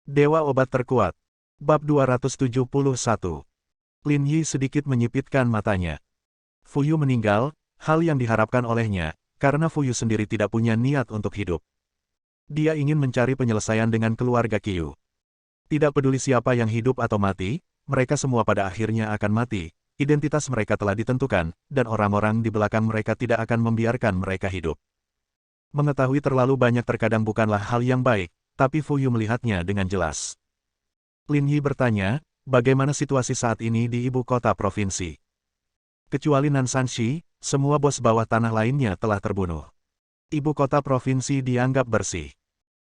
Dewa Obat Terkuat. Bab 271. Lin Yi sedikit menyipitkan matanya. Fu Yu meninggal, hal yang diharapkan olehnya, karena Fu Yu sendiri tidak punya niat untuk hidup. Dia ingin mencari penyelesaian dengan keluarga Qiu. Tidak peduli siapa yang hidup atau mati, mereka semua pada akhirnya akan mati, identitas mereka telah ditentukan, dan orang-orang di belakang mereka tidak akan membiarkan mereka hidup. Mengetahui terlalu banyak terkadang bukanlah hal yang baik, tapi Fu Yu melihatnya dengan jelas. Lin Yi bertanya, bagaimana situasi saat ini di ibu kota provinsi? Kecuali Nan Sanxi, semua bos bawah tanah lainnya telah terbunuh. Ibu kota provinsi dianggap bersih.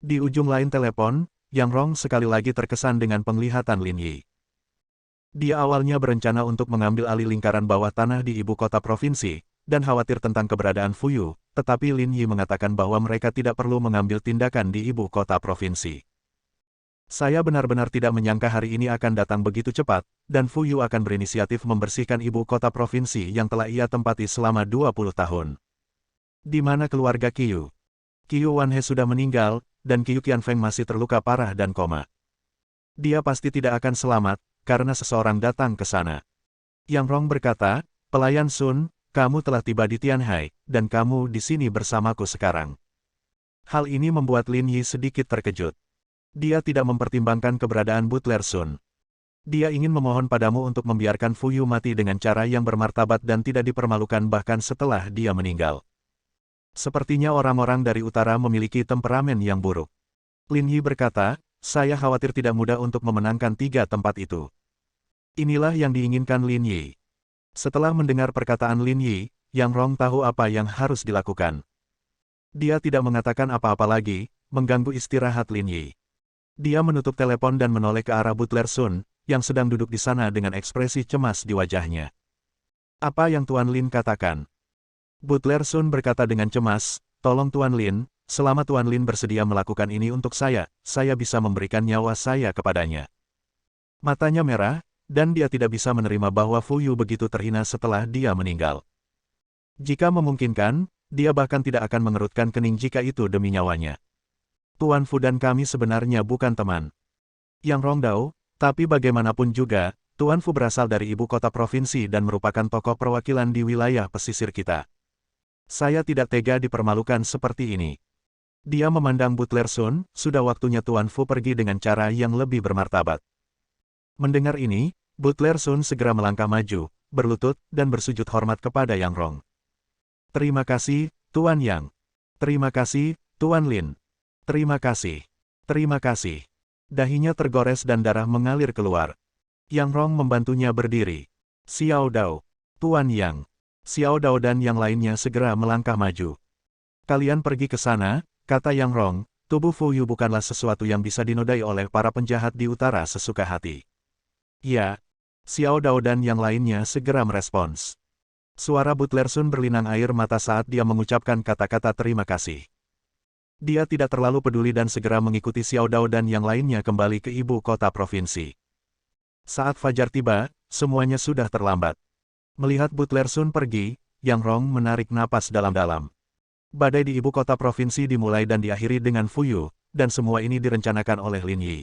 Di ujung lain telepon, Yang Rong sekali lagi terkesan dengan penglihatan Lin Yi. Dia awalnya berencana untuk mengambil alih lingkaran bawah tanah di ibu kota provinsi, dan khawatir tentang keberadaan Fu Yu, tetapi Lin Yi mengatakan bahwa mereka tidak perlu mengambil tindakan di ibu kota provinsi. Saya benar-benar tidak menyangka hari ini akan datang begitu cepat, dan Fu Yu akan berinisiatif membersihkan ibu kota provinsi yang telah ia tempati selama 20 tahun. Di mana keluarga Qiu? Qiu Wanhe sudah meninggal, dan Qiu Qianfeng masih terluka parah dan koma. Dia pasti tidak akan selamat, karena seseorang datang ke sana. Yang Rong berkata, pelayan Sun, kamu telah tiba di Tianhai, dan kamu di sini bersamaku sekarang. Hal ini membuat Lin Yi sedikit terkejut. Dia tidak mempertimbangkan keberadaan Butler Sun. Dia ingin memohon padamu untuk membiarkan Fu Yu mati dengan cara yang bermartabat dan tidak dipermalukan bahkan setelah dia meninggal. Sepertinya orang-orang dari utara memiliki temperamen yang buruk. Lin Yi berkata, saya khawatir tidak mudah untuk memenangkan 3 tempat itu. Inilah yang diinginkan Lin Yi. Setelah mendengar perkataan Lin Yi, Yang Rong tahu apa yang harus dilakukan. Dia tidak mengatakan apa-apa lagi, mengganggu istirahat Lin Yi. Dia menutup telepon dan menoleh ke arah Butler Sun, yang sedang duduk di sana dengan ekspresi cemas di wajahnya. Apa yang Tuan Lin katakan? Butler Sun berkata dengan cemas, tolong Tuan Lin, selama Tuan Lin bersedia melakukan ini untuk saya bisa memberikan nyawa saya kepadanya. Matanya merah, dan dia tidak bisa menerima bahwa Fu Yu begitu terhina setelah dia meninggal. Jika memungkinkan, dia bahkan tidak akan mengerutkan kening jika itu demi nyawanya. Tuan Fu dan kami sebenarnya bukan teman. Yang Rong Dao, tapi bagaimanapun juga, Tuan Fu berasal dari ibu kota provinsi dan merupakan tokoh perwakilan di wilayah pesisir kita. Saya tidak tega dipermalukan seperti ini. Dia memandang Butler Sun, sudah waktunya Tuan Fu pergi dengan cara yang lebih bermartabat. Mendengar ini, Butler Sun segera melangkah maju, berlutut, dan bersujud hormat kepada Yang Rong. Terima kasih, Tuan Yang. Terima kasih, Tuan Lin. Terima kasih. Terima kasih. Dahinya tergores dan darah mengalir keluar. Yang Rong membantunya berdiri. Xiao Dao. Tuan Yang. Xiao Dao dan yang lainnya segera melangkah maju. Kalian pergi ke sana, kata Yang Rong, tubuh Fu Yu bukanlah sesuatu yang bisa dinodai oleh para penjahat di utara sesuka hati. Ya. Xiao Dao dan yang lainnya segera merespons. Suara Butler Sun berlinang air mata saat dia mengucapkan kata-kata terima kasih. Dia tidak terlalu peduli dan segera mengikuti Xiao Dao dan yang lainnya kembali ke ibu kota provinsi. Saat fajar tiba, semuanya sudah terlambat. Melihat Butler Sun pergi, Yang Rong menarik napas dalam-dalam. Badai di ibu kota provinsi dimulai dan diakhiri dengan Fu Yu, dan semua ini direncanakan oleh Lin Yi.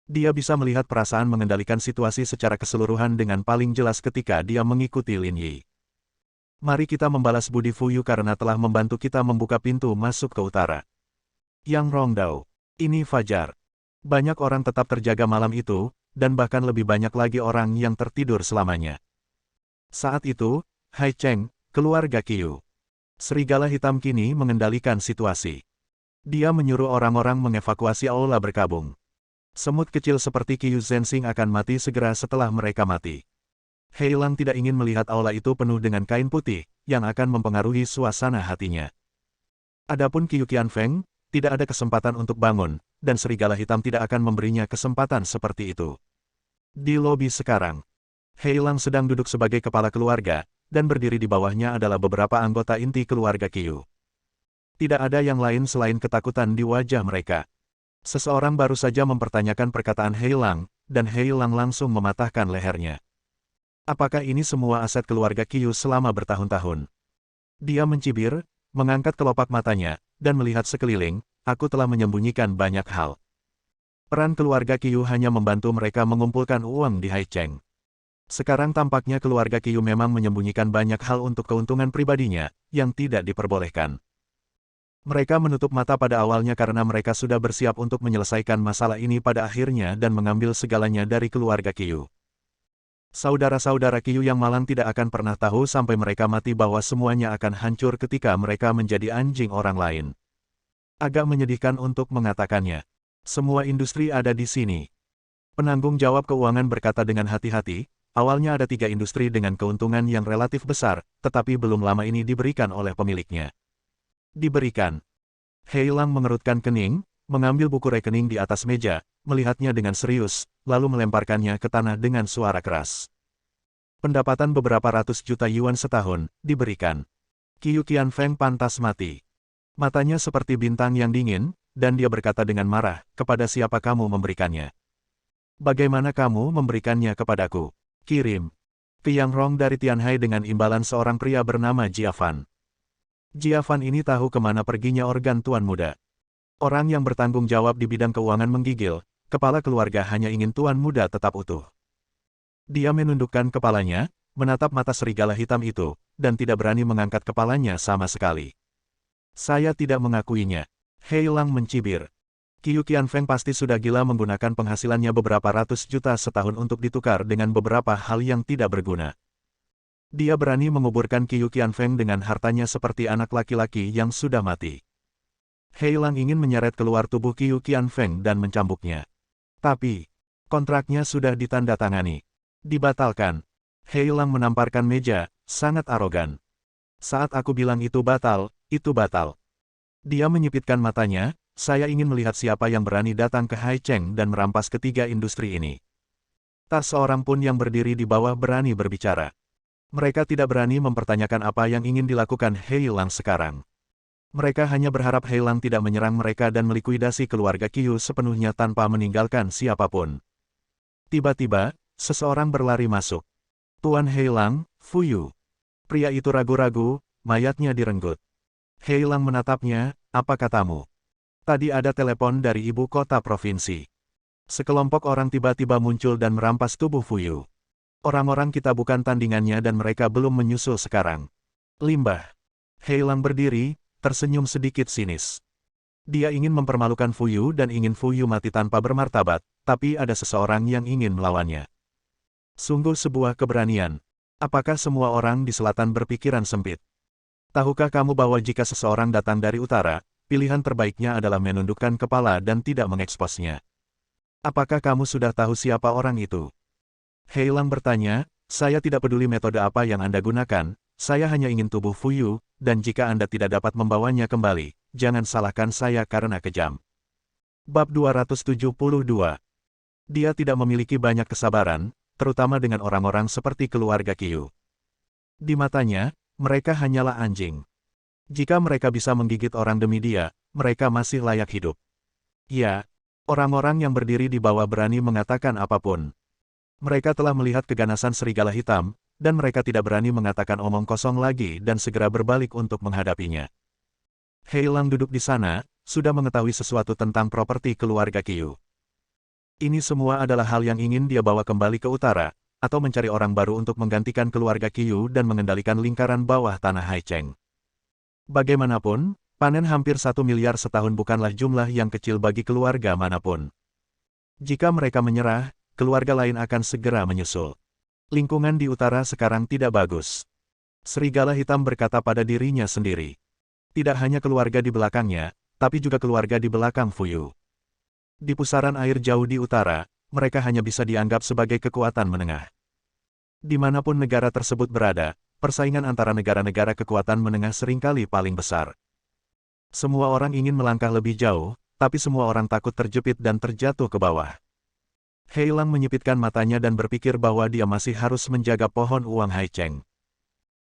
Dia bisa melihat perasaan mengendalikan situasi secara keseluruhan dengan paling jelas ketika dia mengikuti Lin Yi. Mari kita membalas budi Fu Yu karena telah membantu kita membuka pintu masuk ke utara. Yang Rong Dao. Ini fajar. Banyak orang tetap terjaga malam itu, dan bahkan lebih banyak lagi orang yang tertidur selamanya. Saat itu, Hai Cheng, keluarga Qiu. Serigala hitam kini mengendalikan situasi. Dia menyuruh orang-orang mengevakuasi aula berkabung. Semut kecil seperti Qiu Zhenxing akan mati segera setelah mereka mati. Hei Lang tidak ingin melihat aula itu penuh dengan kain putih, yang akan mempengaruhi suasana hatinya. Adapun Qiu Qianfeng, tidak ada kesempatan untuk bangun, dan serigala hitam tidak akan memberinya kesempatan seperti itu. Di lobi sekarang, Hei Lang sedang duduk sebagai kepala keluarga, dan berdiri di bawahnya adalah beberapa anggota inti keluarga Qiu. Tidak ada yang lain selain ketakutan di wajah mereka. Seseorang baru saja mempertanyakan perkataan Hei Lang, dan Hei Lang langsung mematahkan lehernya. Apakah ini semua aset keluarga Qiu selama bertahun-tahun? Dia mencibir, mengangkat kelopak matanya, dan melihat sekeliling, aku telah menyembunyikan banyak hal. Peran keluarga Qiu hanya membantu mereka mengumpulkan uang di Haicheng. Sekarang tampaknya keluarga Qiu memang menyembunyikan banyak hal untuk keuntungan pribadinya, yang tidak diperbolehkan. Mereka menutup mata pada awalnya karena mereka sudah bersiap untuk menyelesaikan masalah ini pada akhirnya dan mengambil segalanya dari keluarga Qiu. Saudara-saudara Qiu yang malang tidak akan pernah tahu sampai mereka mati bahwa semuanya akan hancur ketika mereka menjadi anjing orang lain. Agak menyedihkan untuk mengatakannya. Semua industri ada di sini. Penanggung jawab keuangan berkata dengan hati-hati, awalnya ada 3 industri dengan keuntungan yang relatif besar, tetapi belum lama ini diberikan oleh pemiliknya. Diberikan. Hei Lang mengerutkan kening, mengambil buku rekening di atas meja, melihatnya dengan serius, lalu melemparkannya ke tanah dengan suara keras. Pendapatan beberapa ratus juta yuan setahun, diberikan. Qiu Qianfeng pantas mati. Matanya seperti bintang yang dingin, dan dia berkata dengan marah, kepada siapa kamu memberikannya? Bagaimana kamu memberikannya kepadaku? Kirim. Ke Yang Rong dari Tianhai dengan imbalan seorang pria bernama Jiafan. Jiafan ini tahu kemana perginya organ tuan muda. Orang yang bertanggung jawab di bidang keuangan menggigil, kepala keluarga hanya ingin tuan muda tetap utuh. Dia menundukkan kepalanya, menatap mata serigala hitam itu, dan tidak berani mengangkat kepalanya sama sekali. Saya tidak mengakuinya. Hei Lang mencibir. Qiu Qianfeng pasti sudah gila menggunakan penghasilannya beberapa ratus juta setahun untuk ditukar dengan beberapa hal yang tidak berguna. Dia berani menguburkan Qiu Qianfeng dengan hartanya seperti anak laki-laki yang sudah mati. Hei Lang ingin menyeret keluar tubuh Qiu Qianfeng dan mencambuknya. Tapi, kontraknya sudah ditandatangani. Dibatalkan. Hei Lang menamparkan meja, sangat arogan. Saat aku bilang itu batal, itu batal. Dia menyipitkan matanya, saya ingin melihat siapa yang berani datang ke Haicheng dan merampas ketiga industri ini. Tak seorang pun yang berdiri di bawah berani berbicara. Mereka tidak berani mempertanyakan apa yang ingin dilakukan Hei Lang sekarang. Mereka hanya berharap Hei Lang tidak menyerang mereka dan melikuidasi keluarga Qiu sepenuhnya tanpa meninggalkan siapapun. Tiba-tiba, seseorang berlari masuk. Tuan Hei Lang, Fuyu. Pria itu ragu-ragu, mayatnya direnggut. Hei Lang menatapnya, apa katamu? Tadi ada telepon dari ibu kota provinsi. Sekelompok orang tiba-tiba muncul dan merampas tubuh Fuyu. Orang-orang kita bukan tandingannya dan mereka belum menyusul sekarang. Limbah. Hei Lang berdiri, tersenyum sedikit sinis. Dia ingin mempermalukan Fuyu dan ingin Fuyu mati tanpa bermartabat, tapi ada seseorang yang ingin melawannya. Sungguh sebuah keberanian. Apakah semua orang di selatan berpikiran sempit? Tahukah kamu bahwa jika seseorang datang dari utara, pilihan terbaiknya adalah menundukkan kepala dan tidak mengeksposnya? Apakah kamu sudah tahu siapa orang itu? Hei Lang bertanya, saya tidak peduli metode apa yang Anda gunakan, saya hanya ingin tubuh Fuyu, dan jika Anda tidak dapat membawanya kembali, jangan salahkan saya karena kejam. Bab 272. Dia tidak memiliki banyak kesabaran, terutama dengan orang-orang seperti keluarga Qiu. Di matanya, mereka hanyalah anjing. Jika mereka bisa menggigit orang demi dia, mereka masih layak hidup. Ya, orang-orang yang berdiri di bawah berani mengatakan apapun. Mereka telah melihat keganasan serigala hitam, dan mereka tidak berani mengatakan omong kosong lagi dan segera berbalik untuk menghadapinya. Hei Lang duduk di sana, sudah mengetahui sesuatu tentang properti keluarga Qiu. Ini semua adalah hal yang ingin dia bawa kembali ke utara, atau mencari orang baru untuk menggantikan keluarga Qiu dan mengendalikan lingkaran bawah tanah Haicheng. Bagaimanapun, panen hampir 1 miliar setahun bukanlah jumlah yang kecil bagi keluarga manapun. Jika mereka menyerah, keluarga lain akan segera menyusul. Lingkungan di utara sekarang tidak bagus. Serigala hitam berkata pada dirinya sendiri. Tidak hanya keluarga di belakangnya, tapi juga keluarga di belakang Fuyu. Di pusaran air jauh di utara, mereka hanya bisa dianggap sebagai kekuatan menengah. Dimanapun negara tersebut berada, persaingan antara negara-negara kekuatan menengah seringkali paling besar. Semua orang ingin melangkah lebih jauh, tapi semua orang takut terjepit dan terjatuh ke bawah. Hei Lang menyipitkan matanya dan berpikir bahwa dia masih harus menjaga pohon uang Haicheng.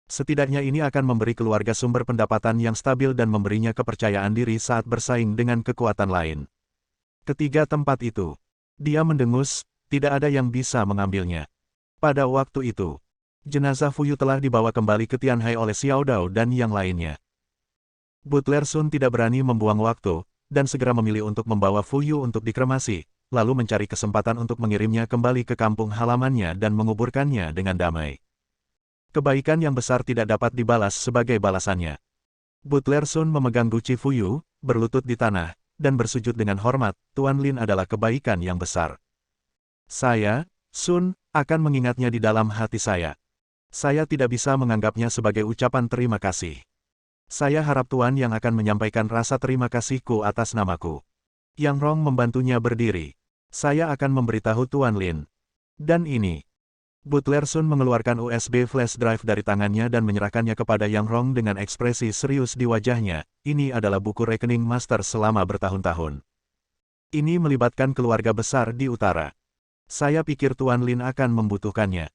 Setidaknya ini akan memberi keluarga sumber pendapatan yang stabil dan memberinya kepercayaan diri saat bersaing dengan kekuatan lain. Ketiga tempat itu. Dia mendengus, tidak ada yang bisa mengambilnya. Pada waktu itu, jenazah Fuyu telah dibawa kembali ke Tianhai oleh Xiao Dao dan yang lainnya. Butler Sun tidak berani membuang waktu, dan segera memilih untuk membawa Fuyu untuk dikremasi, lalu mencari kesempatan untuk mengirimnya kembali ke kampung halamannya dan menguburkannya dengan damai. Kebaikan yang besar tidak dapat dibalas sebagai balasannya. Butler Sun memegang guci Fuyu, berlutut di tanah, dan bersujud dengan hormat. Tuan Lin adalah kebaikan yang besar. Saya, Sun, akan mengingatnya di dalam hati saya. Saya tidak bisa menganggapnya sebagai ucapan terima kasih. Saya harap Tuan yang akan menyampaikan rasa terima kasihku atas namaku. Yang Rong membantunya berdiri. Saya akan memberitahu Tuan Lin. Dan ini. Butler Sun mengeluarkan USB flash drive dari tangannya dan menyerahkannya kepada Yang Rong dengan ekspresi serius di wajahnya. Ini adalah buku rekening master selama bertahun-tahun. Ini melibatkan keluarga besar di utara. Saya pikir Tuan Lin akan membutuhkannya.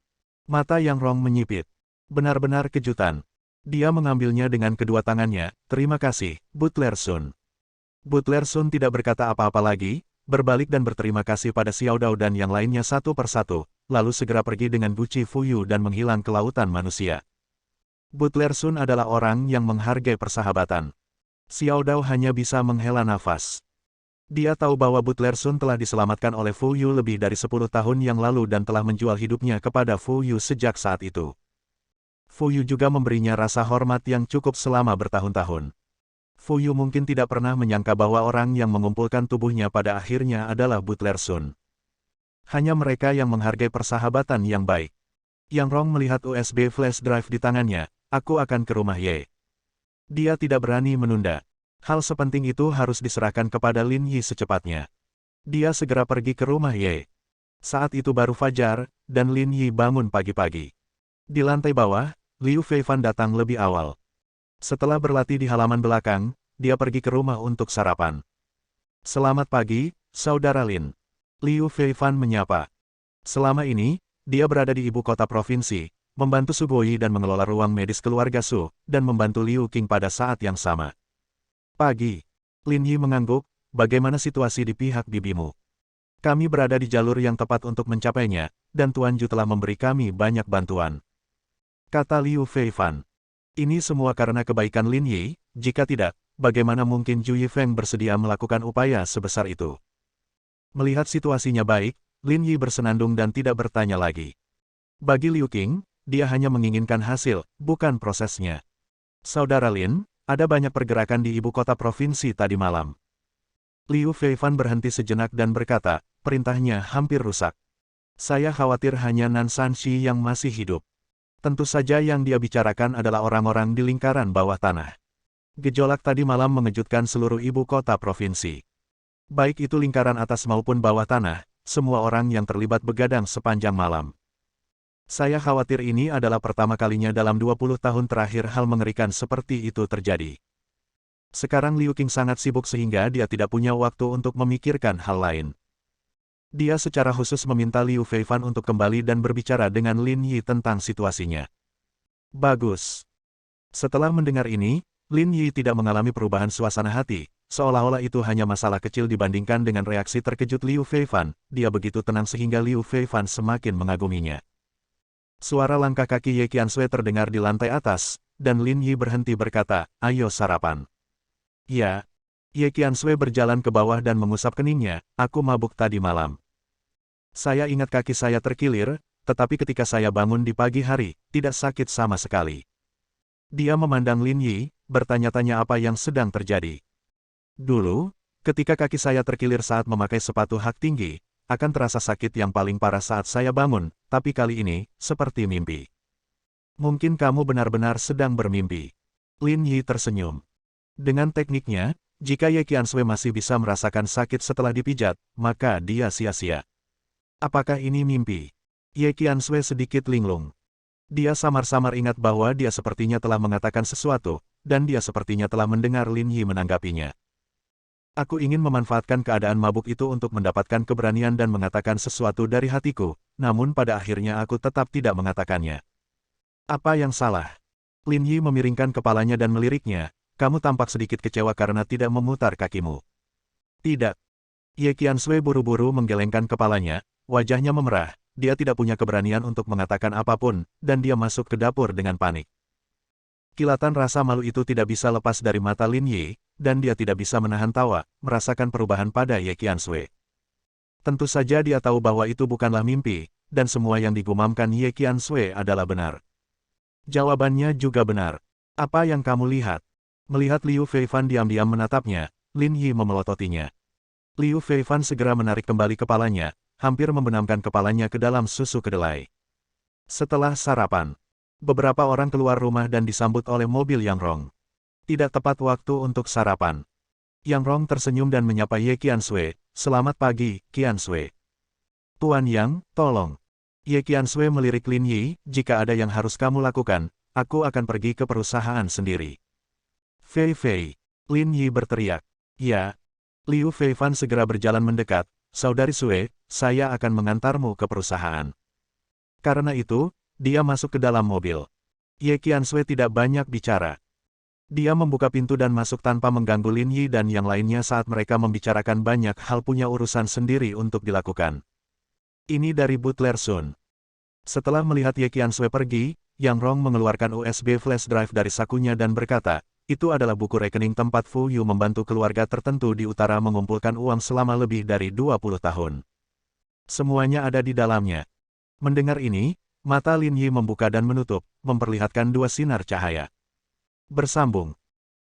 Mata Yang Rong menyipit. Benar-benar kejutan. Dia mengambilnya dengan kedua tangannya. Terima kasih, Butler Sun. Butler Sun tidak berkata apa-apa lagi, berbalik dan berterima kasih pada Xiao Dao dan yang lainnya satu persatu, lalu segera pergi dengan guci Fuyu dan menghilang ke lautan manusia. Butler Sun adalah orang yang menghargai persahabatan. Xiao Dao hanya bisa menghela nafas. Dia tahu bahwa Butler Sun telah diselamatkan oleh Fuyu lebih dari 10 tahun yang lalu dan telah menjual hidupnya kepada Fuyu sejak saat itu. Fuyu juga memberinya rasa hormat yang cukup selama bertahun-tahun. Fuyu mungkin tidak pernah menyangka bahwa orang yang mengumpulkan tubuhnya pada akhirnya adalah Butler Sun. Hanya mereka yang menghargai persahabatan yang baik. Yang Rong melihat USB flash drive di tangannya. Aku akan ke rumah Ye. Dia tidak berani menunda. Hal sepenting itu harus diserahkan kepada Lin Yi secepatnya. Dia segera pergi ke rumah Ye. Saat itu baru fajar, dan Lin Yi bangun pagi-pagi. Di lantai bawah, Liu Feifan datang lebih awal. Setelah berlatih di halaman belakang, dia pergi ke rumah untuk sarapan. Selamat pagi, Saudara Lin. Liu Feifan menyapa. Selama ini, dia berada di ibu kota provinsi, membantu Su Guoyi dan mengelola ruang medis keluarga Su, dan membantu Liu Qing pada saat yang sama. Pagi. Lin Yi mengangguk, bagaimana situasi di pihak bibimu? Kami berada di jalur yang tepat untuk mencapainya, dan Tuan Ju telah memberi kami banyak bantuan. Kata Liu Feifan. Ini semua karena kebaikan Lin Yi, jika tidak, bagaimana mungkin Ju Yifeng bersedia melakukan upaya sebesar itu? Melihat situasinya baik, Lin Yi bersenandung dan tidak bertanya lagi. Bagi Liu Qing, dia hanya menginginkan hasil, bukan prosesnya. Saudara Lin, ada banyak pergerakan di ibu kota provinsi tadi malam. Liu Feifan berhenti sejenak dan berkata, perintahnya hampir rusak. Saya khawatir hanya Nan Sanxi yang masih hidup. Tentu saja yang dia bicarakan adalah orang-orang di lingkaran bawah tanah. Gejolak tadi malam mengejutkan seluruh ibu kota provinsi. Baik itu lingkaran atas maupun bawah tanah, semua orang yang terlibat begadang sepanjang malam. Saya khawatir ini adalah pertama kalinya dalam 20 tahun terakhir hal mengerikan seperti itu terjadi. Sekarang Liu Qing sangat sibuk sehingga dia tidak punya waktu untuk memikirkan hal lain. Dia secara khusus meminta Liu Feifan untuk kembali dan berbicara dengan Lin Yi tentang situasinya. Bagus. Setelah mendengar ini, Lin Yi tidak mengalami perubahan suasana hati, seolah-olah itu hanya masalah kecil dibandingkan dengan reaksi terkejut Liu Feifan. Dia begitu tenang sehingga Liu Feifan semakin mengaguminya. Suara langkah kaki Ye Qiansui terdengar di lantai atas, dan Lin Yi berhenti berkata, ayo sarapan. Ya. Ye Qiansui berjalan ke bawah dan mengusap keningnya, aku mabuk tadi malam. Saya ingat kaki saya terkilir, tetapi ketika saya bangun di pagi hari, tidak sakit sama sekali. Dia memandang Lin Yi, bertanya-tanya apa yang sedang terjadi. Dulu, ketika kaki saya terkilir saat memakai sepatu hak tinggi, akan terasa sakit yang paling parah saat saya bangun, tapi kali ini, seperti mimpi. Mungkin kamu benar-benar sedang bermimpi. Lin Yi tersenyum. Dengan tekniknya, jika Ye Qiansui masih bisa merasakan sakit setelah dipijat, maka dia sia-sia. Apakah ini mimpi? Ye Qiansui sedikit linglung. Dia samar-samar ingat bahwa dia sepertinya telah mengatakan sesuatu, dan dia sepertinya telah mendengar Lin Yi menanggapinya. Aku ingin memanfaatkan keadaan mabuk itu untuk mendapatkan keberanian dan mengatakan sesuatu dari hatiku, namun pada akhirnya aku tetap tidak mengatakannya. Apa yang salah? Lin Yi memiringkan kepalanya dan meliriknya, kamu tampak sedikit kecewa karena tidak memutar kakimu. Tidak. Ye Qiansui buru-buru menggelengkan kepalanya, wajahnya memerah, dia tidak punya keberanian untuk mengatakan apapun, dan dia masuk ke dapur dengan panik. Kilatan rasa malu itu tidak bisa lepas dari mata Lin Yi, dan dia tidak bisa menahan tawa, merasakan perubahan pada Ye Qiansui. Tentu saja dia tahu bahwa itu bukanlah mimpi, dan semua yang digumamkan Ye Qiansui adalah benar. Jawabannya juga benar. Apa yang kamu lihat? Melihat Liu Feifan diam-diam menatapnya, Lin Yi memelototinya. Liu Feifan segera menarik kembali kepalanya, hampir membenamkan kepalanya ke dalam susu kedelai. Setelah sarapan, beberapa orang keluar rumah dan disambut oleh mobil Yang Rong. Tidak tepat waktu untuk sarapan. Yang Rong tersenyum dan menyapa Ye Qiansui. Selamat pagi, Qiansui. Tuan Yang, tolong. Ye Qiansui melirik Lin Yi, jika ada yang harus kamu lakukan, aku akan pergi ke perusahaan sendiri. Fei Fei. Lin Yi berteriak. Ya. Liu Feifan segera berjalan mendekat. Saudari Sue, saya akan mengantarmu ke perusahaan. Karena itu, dia masuk ke dalam mobil. Ye Qiansui tidak banyak bicara. Dia membuka pintu dan masuk tanpa mengganggu Lin Yi dan yang lainnya saat mereka membicarakan banyak hal punya urusan sendiri untuk dilakukan. Ini dari Butler Sun. Setelah melihat Ye Qiansui pergi, Yang Rong mengeluarkan USB flash drive dari sakunya dan berkata, itu adalah buku rekening tempat Fu Yu membantu keluarga tertentu di utara mengumpulkan uang selama lebih dari 20 tahun. Semuanya ada di dalamnya. Mendengar ini, mata Lin Yi membuka dan menutup, memperlihatkan dua sinar cahaya. Bersambung.